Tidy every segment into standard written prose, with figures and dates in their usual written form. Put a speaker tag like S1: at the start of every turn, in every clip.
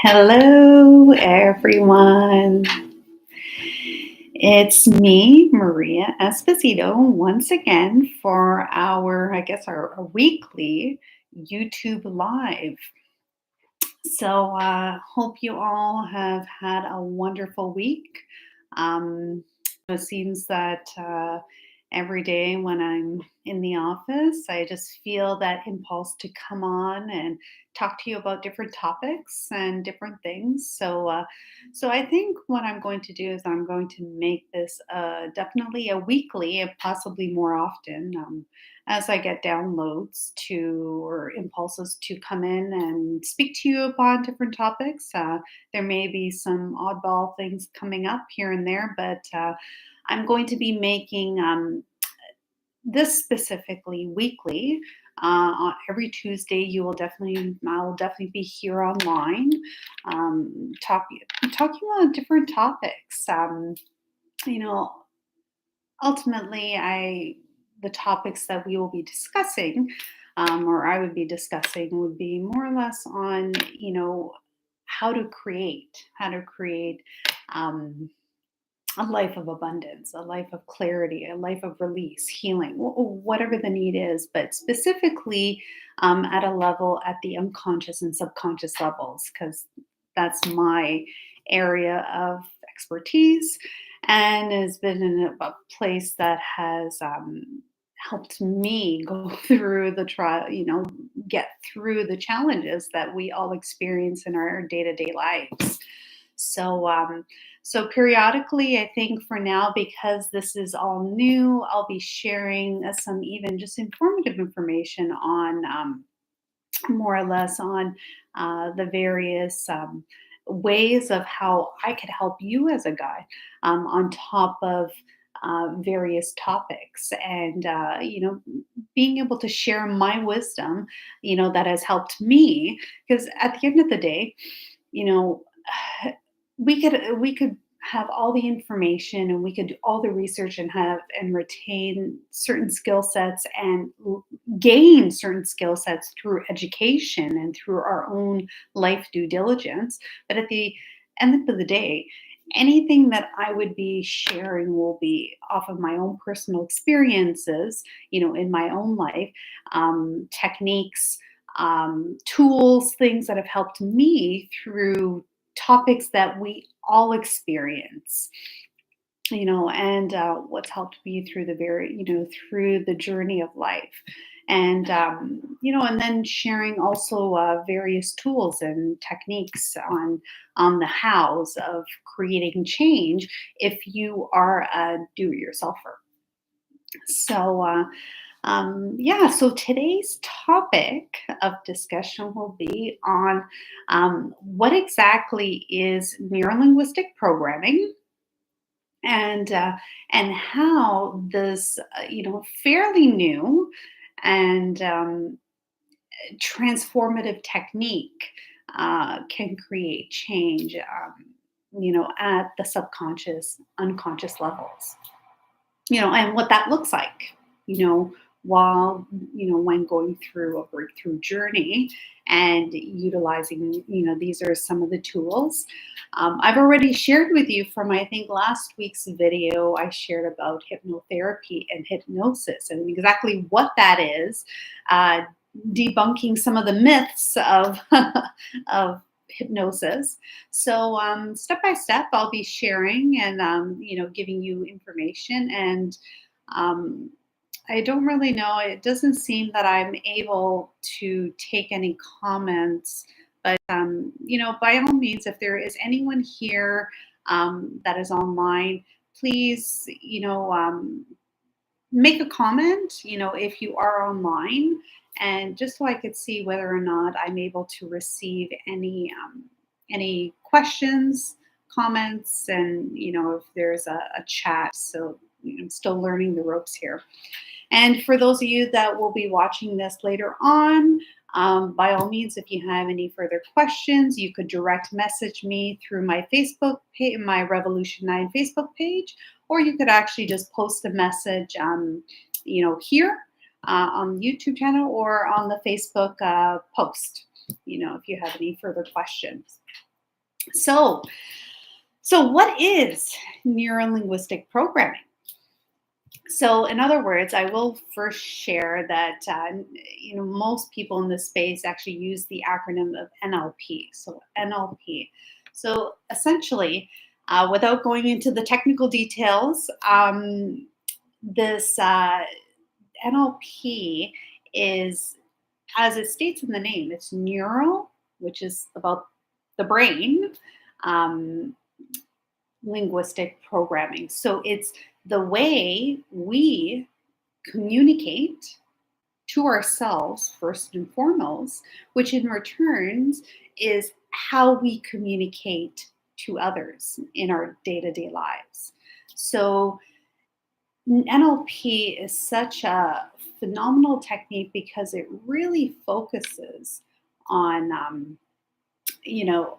S1: Hello, everyone. It's me, Maria Esposito, once again for our weekly YouTube Live. So, hope you all have had a wonderful week. Um, it seems that every day when I'm in the office, I just feel that impulse to come on and talk to you about different topics and different things. So I think what I'm going to do is I'm going to make this definitely a weekly and possibly more often. As I get downloads to or impulses to come in and speak to you upon different topics. There may be some oddball things coming up here and there, but I'm going to be making this specifically weekly. Every Tuesday, I'll definitely be here online, talking about different topics. You know, ultimately, the topics that we will be discussing, or I would be discussing, would be more or less on how to create um, a life of abundance, a life of clarity, a life of release, healing, whatever the need is, but specifically at a level at the unconscious and subconscious levels, because that's my area of expertise and has been in a place that has helped me go through the trial, get through the challenges that we all experience in our day to day lives. So periodically, I think for now, because this is all new, I'll be sharing some even just informative information on more or less on the various ways of how I could help you as a guide on top of various topics and being able to share my wisdom that has helped me, because at the end of the day, you know we could have all the information and we could do all the research and have and retain certain skill sets and gain certain skill sets through education and through our own life due diligence. But at the end of the day, anything that I would be sharing will be off of my own personal experiences, in my own life, techniques, tools, things that have helped me through topics that we all experience, and what's helped me through through the journey of life. And, and then sharing also various tools and techniques on the hows of creating change if you are a do-it-yourselfer. So today's topic of discussion will be on what exactly is neuro-linguistic programming, and how this, fairly new and transformative technique can create change, at the subconscious, unconscious levels, and what that looks like, you know, while, when going through a breakthrough journey and utilizing, these are some of the tools. I've already shared with you from, I think, last week's video. I shared about hypnotherapy and hypnosis and exactly what that is, uh, debunking some of the myths of, of hypnosis. So step by step, I'll be sharing and giving you information. And um, I don't really know. It doesn't seem that I'm able to take any comments, but by all means, if there is anyone here that is online, please, make a comment, if you are online, and just so I could see whether or not I'm able to receive any questions, comments, and if there's a chat. So I'm still learning the ropes here. And for those of you that will be watching this later on, by all means, if you have any further questions, you could direct message me through my Facebook page, my Revolution 9 Facebook page, or you could actually just post a message, here on the YouTube channel or on the Facebook post, if you have any further questions. So, so what is neuro-linguistic programming? So, in other words, I will first share that most people in this space actually use the acronym of NLP. So, NLP. So, essentially, without going into the technical details, this NLP is, as it states in the name, it's neural, which is about the brain. Um, Linguistic programming. So it's the way we communicate to ourselves first and foremost, which in returns is how we communicate to others in our day-to-day lives. So NLP is such a phenomenal technique because it really focuses on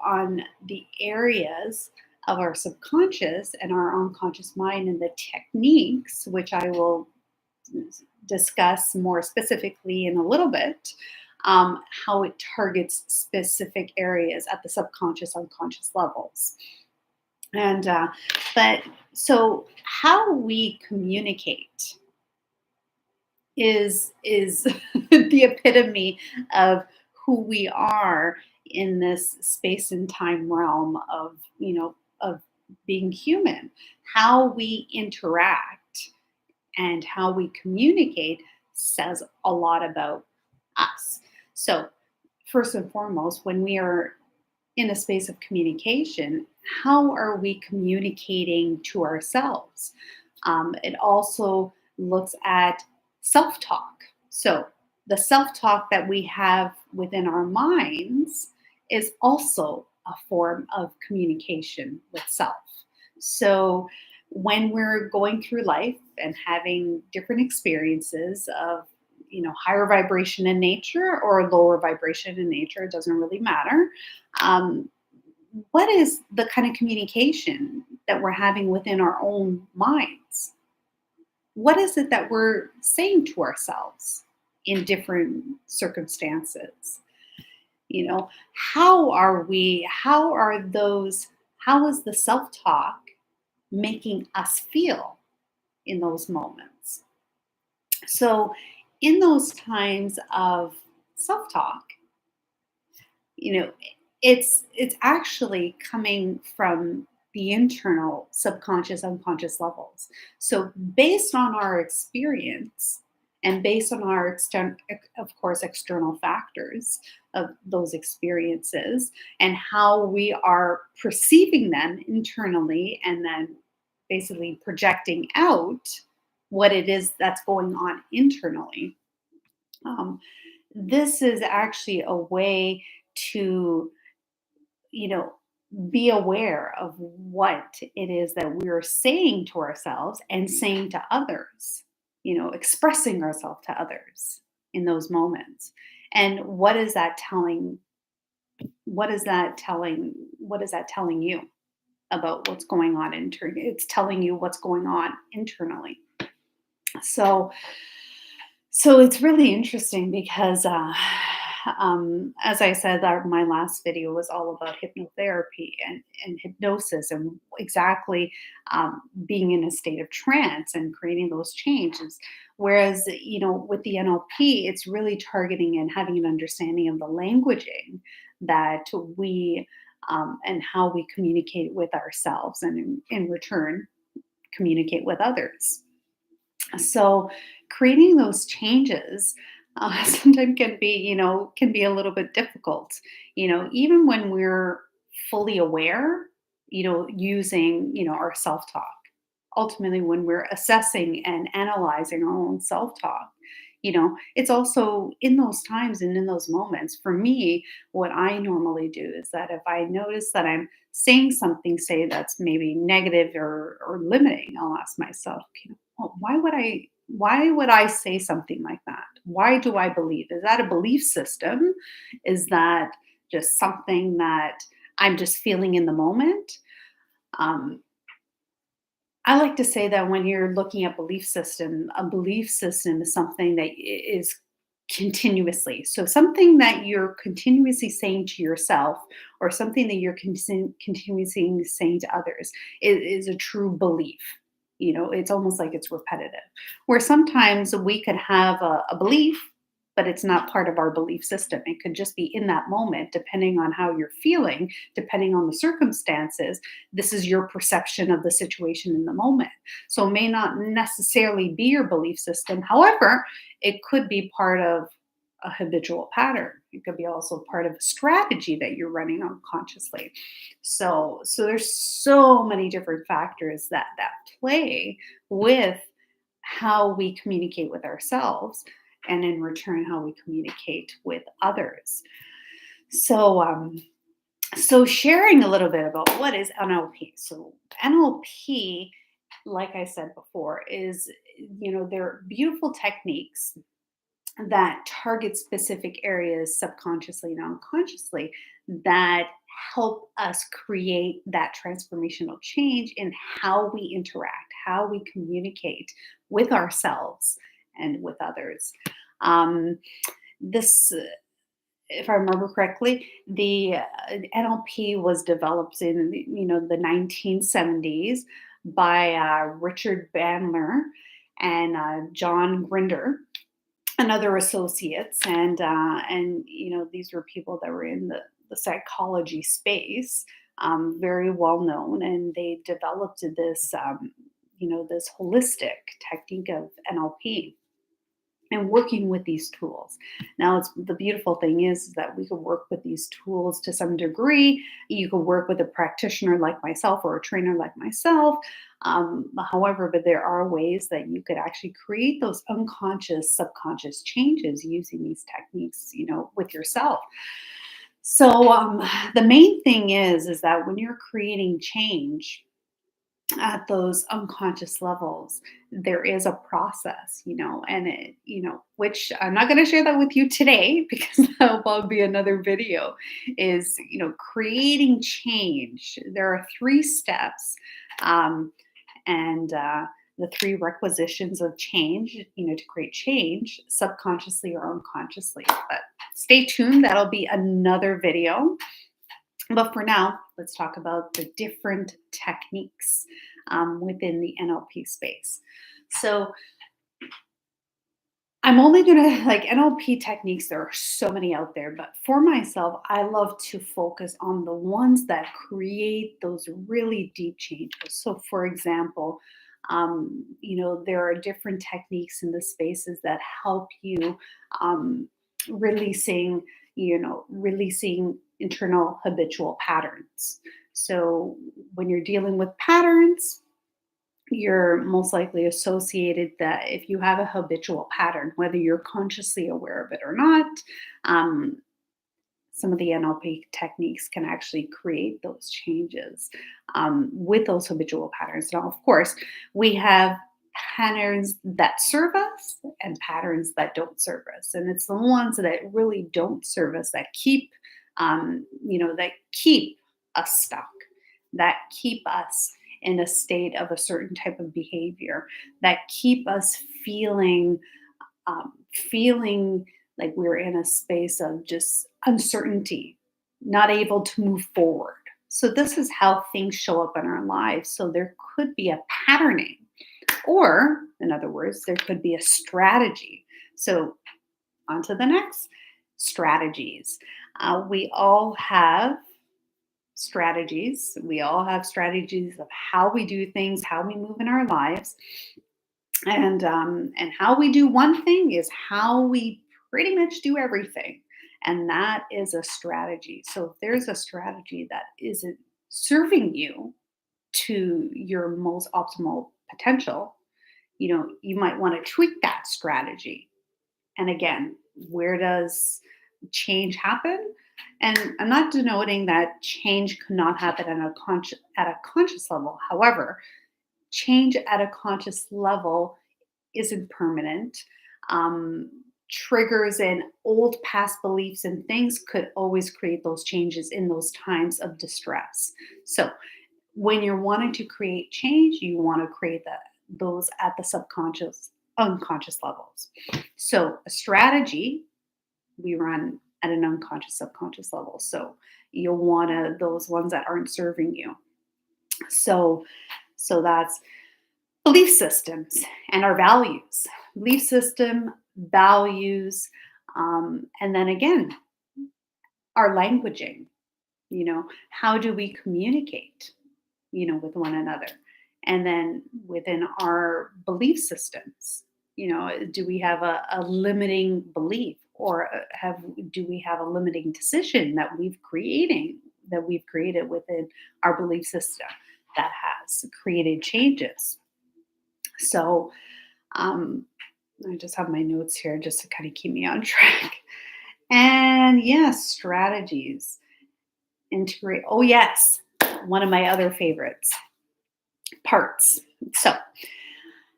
S1: on the areas of our subconscious and our unconscious mind and the techniques, which I will discuss more specifically in a little bit, how it targets specific areas at the subconscious, unconscious levels. And, but so how we communicate is the epitome of who we are in this space and time realm of of being human. How we interact and how we communicate says a lot about us. So first and foremost, when we are in a space of communication, how are we communicating to ourselves? It also looks at self talk. So, the self talk that we have within our minds is also a form of communication with self. So, when we're going through life and having different experiences of higher vibration in nature or lower vibration in nature, it doesn't really matter. um, what is the kind of communication that we're having within our own minds? What is it that we're saying to ourselves in different circumstances? How is the self-talk making us feel in those moments? So in those times of self-talk, you know it's actually coming from the internal subconscious unconscious levels. So based on our experience and based on our of course external factors of those experiences and how we are perceiving them internally and then basically projecting out what it is that's going on internally, um, this is actually a way to you know be aware of what it is that we're saying to ourselves and saying to others, expressing ourselves to others in those moments. And what is that telling you about what's going on internally? It's telling you what's going on internally. So it's really interesting because, as I said, my last video was all about hypnotherapy and hypnosis and exactly being in a state of trance and creating those changes. Whereas, with the NLP, it's really targeting and having an understanding of the languaging that we and how we communicate with ourselves and in return communicate with others. So creating those changes sometimes can be a little bit difficult. Even when we're fully aware, using our self talk. Ultimately, when we're assessing and analyzing our own self talk, it's also in those times and in those moments. For me, what I normally do is that if I notice that I'm saying something, say that's maybe negative or limiting, I'll ask myself, well, why would I say something like that? Why do I believe? Is that a belief system? Is that just something that I'm just feeling in the moment? Um, I like to say that when you're looking at belief system, a belief system is something that is continuously. So something that you're continuously saying to yourself or something that you're continuously saying to others is a true belief. It's almost like it's repetitive. Where sometimes we could have a belief, but it's not part of our belief system. It could just be in that moment, depending on how you're feeling, depending on the circumstances. This is your perception of the situation in the moment. So it may not necessarily be your belief system. However, it could be part of a habitual pattern. It could be also part of a strategy that you're running unconsciously. So there's so many different factors that play with how we communicate with ourselves, and in return how we communicate with others. So sharing a little bit about what is NLP. So NLP, like I said before, is, they're beautiful techniques that target specific areas subconsciously and unconsciously that help us create that transformational change in how we interact, how we communicate with ourselves and with others. Um, this, if I remember correctly, the NLP was developed in the 1970s by Richard Bandler and John Grinder and other associates, and these were people that were in the psychology space, very well known, and they developed this holistic technique of NLP and working with these tools. Now, it's the beautiful thing is that we can work with these tools to some degree. You can work with a practitioner like myself or a trainer like myself. However, but there are ways that you could actually create those unconscious, subconscious changes using these techniques, with yourself. So the main thing is that when you're creating change at those unconscious levels, there is a process, and which I'm not going to share that with you today because that'll probably be another video, is, creating change. There are 3 steps, and the 3 requisitions of change, to create change subconsciously or unconsciously. But stay tuned, that'll be another video. But for now, let's talk about the different techniques within the NLP space. So I'm only going to, like, NLP techniques, there are so many out there, but for myself, I love to focus on the ones that create those really deep changes. So for example, there are different techniques in the spaces that help you releasing, releasing internal habitual patterns. So when you're dealing with patterns, you're most likely associated that if you have a habitual pattern, whether you're consciously aware of it or not, um, some of the NLP techniques can actually create those changes with those habitual patterns. Now, of course, we have patterns that serve us and patterns that don't serve us, and it's the ones that really don't serve us that keep us stuck, that keep us in a state of a certain type of behavior, that keep us feeling like we're in a space of just uncertainty, not able to move forward. So this is how things show up in our lives. So there could be a patterning, or in other words, there could be a strategy. So on to the next, strategies. We all have strategies. We all have strategies of how we do things, how we move in our lives. And how we do one thing is how we pretty much do everything. And that is a strategy. So if there's a strategy that isn't serving you to your most optimal potential, you might want to tweak that strategy. And again, where does change happen? And I'm not denoting that change cannot happen at a conscious level. However, change at a conscious level isn't permanent. Um, Triggers and old past beliefs and things could always create those changes in those times of distress. So when you're wanting to create change, you want to create those at the subconscious unconscious levels. So a strategy we run at an unconscious, subconscious level. So you'll want to those ones that aren't serving you. So so that's belief systems and our values. Belief system, values, and then again, our languaging. How do we communicate? With one another. And then within our belief systems, do we have a limiting belief or do we have a limiting decision that we've created within our belief system that has created changes? So I just have my notes here just to kind of keep me on track. And yes, strategies integrate. Oh yes, one of my other favorites, parts. So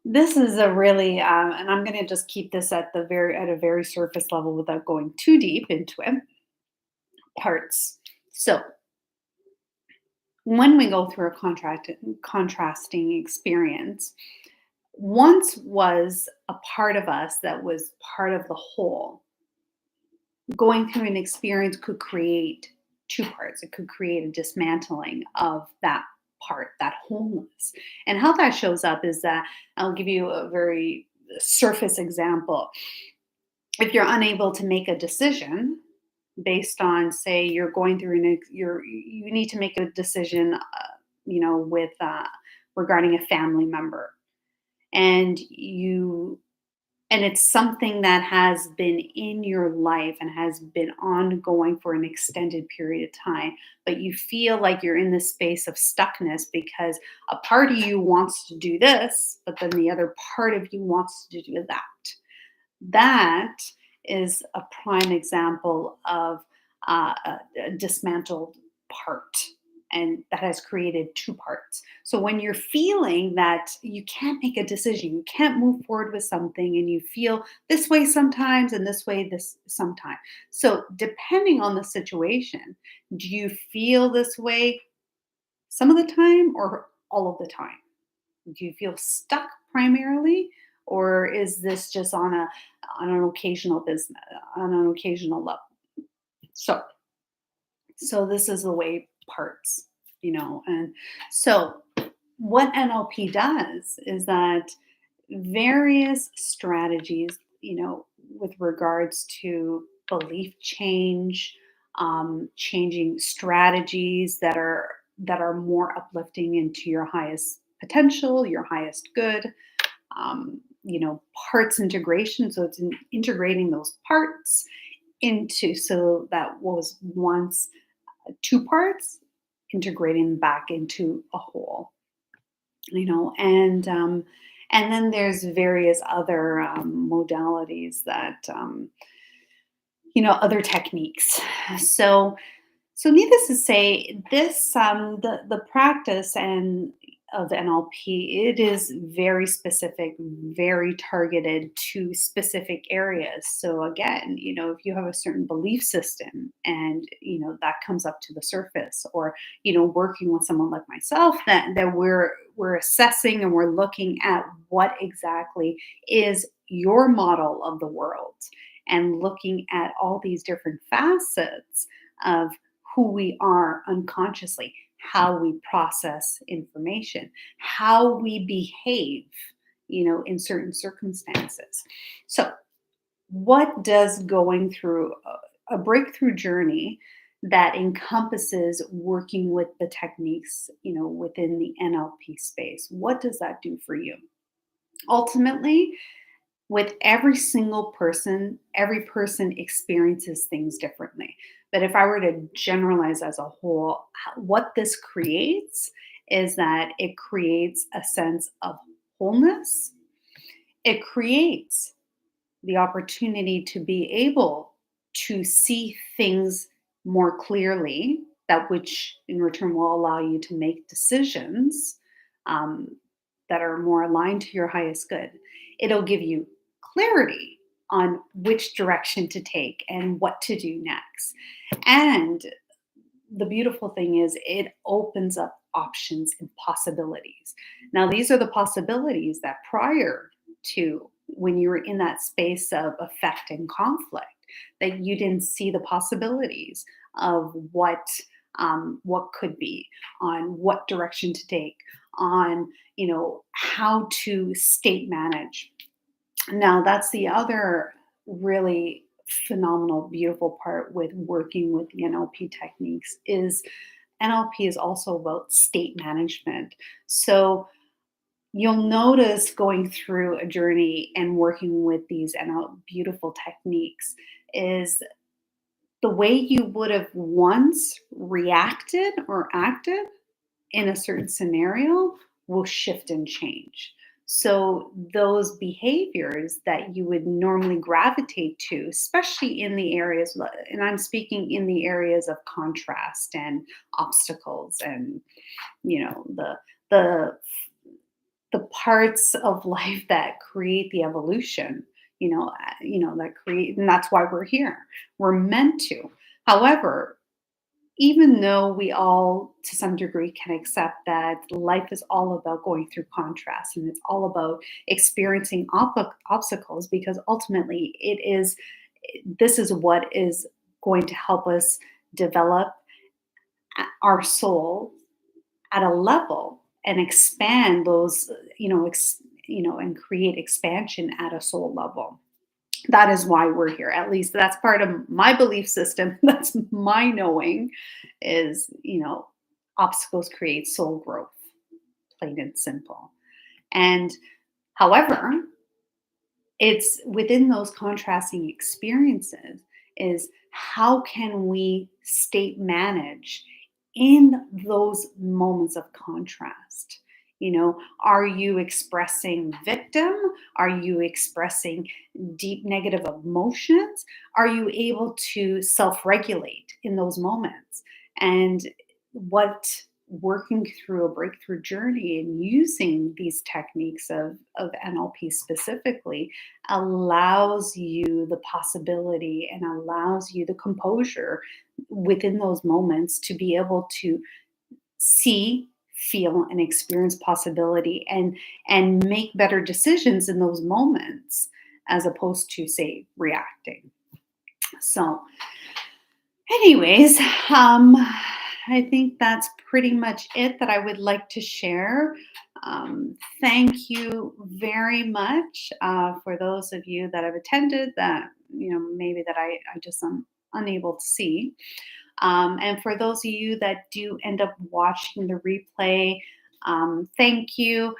S1: this is a really, and I'm going to just keep this at a very surface level without going too deep into it. Parts. So when we go through a contrasting experience, once was a part of us that was part of the whole. Going through an experience could create two parts. It could create a dismantling of that part, that wholeness. And how that shows up is that I'll give you a very surface example. If you're unable to make a decision based on, say, you're going through you need to make a decision, with regarding a family member, and you and it's something that has been in your life and has been ongoing for an extended period of time, but you feel like you're in this space of stuckness because a part of you wants to do this, but then the other part of you wants to do that. That is a prime example of a dismantled part, and that has created two parts. So when you're feeling that you can't make a decision, you can't move forward with something, and you feel this way sometimes and this way this sometimes. So depending on the situation, do you feel this way some of the time or all of the time? Do you feel stuck primarily, or is this just on an occasional business on an occasional level? So so this is the way parts, and so what NLP does is that various strategies, with regards to belief change, changing strategies that are more uplifting into your highest potential, your highest good, parts integration. So it's integrating those parts into so that was once two parts, integrating back into a whole. And then there's various other modalities that other techniques. So so needless to say, this the practice and of NLP, it is very specific, very targeted to specific areas. So again, if you have a certain belief system and that comes up to the surface, or working with someone like myself, that we're assessing and we're looking at what exactly is your model of the world, and looking at all these different facets of who we are unconsciously, how we process information, how we behave, in certain circumstances. So, what does going through a breakthrough journey that encompasses working with the techniques, within the NLP space, what does that do for you? Ultimately, with every person experiences things differently. But if I were to generalize as a whole, what this creates is that it creates a sense of wholeness. It creates the opportunity to be able to see things more clearly, that which in return will allow you to make decisions um, that are more aligned to your highest good. It'll give you clarity on which direction to take and what to do next. And the beautiful thing is, it opens up options and possibilities. Now, these are the possibilities that prior to when you were in that space of effect and conflict, that you didn't see the possibilities of what could be, on what direction to take, on how to state manage. Now, that's the other really phenomenal, beautiful part with working with the NLP techniques is NLP is also about state management. So you'll notice going through a journey and working with these beautiful techniques is the way you would have once reacted or acted in a certain scenario will shift and change. So those behaviors that you would normally gravitate to, especially in the areas, and I'm speaking in the areas of contrast and obstacles and the the parts of life that create the evolution, that create, and that's why we're here. We're meant to. However, even though we all, to some degree, can accept that life is all about going through contrast and it's all about experiencing obstacles, because ultimately this is what is going to help us develop our soul at a level and expand those, and create expansion at a soul level. That is why we're here. At least that's part of my belief system. That's my knowing is, obstacles create soul growth, plain and simple. And however, it's within those contrasting experiences is how can we state manage in those moments of contrast. Are you expressing victim? Are you expressing deep negative emotions? Are you able to self-regulate in those moments? And what working through a breakthrough journey and using these techniques of NLP specifically allows you the possibility and allows you the composure within those moments to be able to see, feel, and experience possibility and make better decisions in those moments as opposed to, say, reacting. So anyways, I think that's pretty much it that I would like to share. Thank you very much for those of you that have attended that, maybe that I just am unable to see. And for those of you that do end up watching the replay, thank you.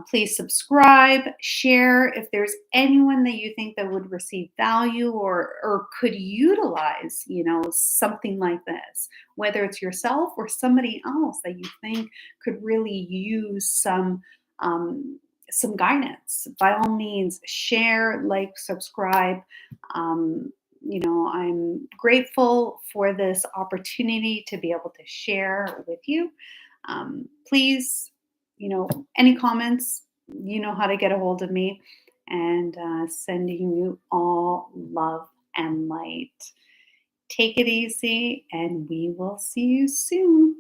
S1: Please subscribe, share if there's anyone that you think that would receive value or could utilize, something like this, whether it's yourself or somebody else that you think could really use some guidance. By all means, share, like, subscribe. I'm grateful for this opportunity to be able to share with you. Please, any comments, you know how to get a hold of me, and sending you all love and light. Take it easy, and we will see you soon.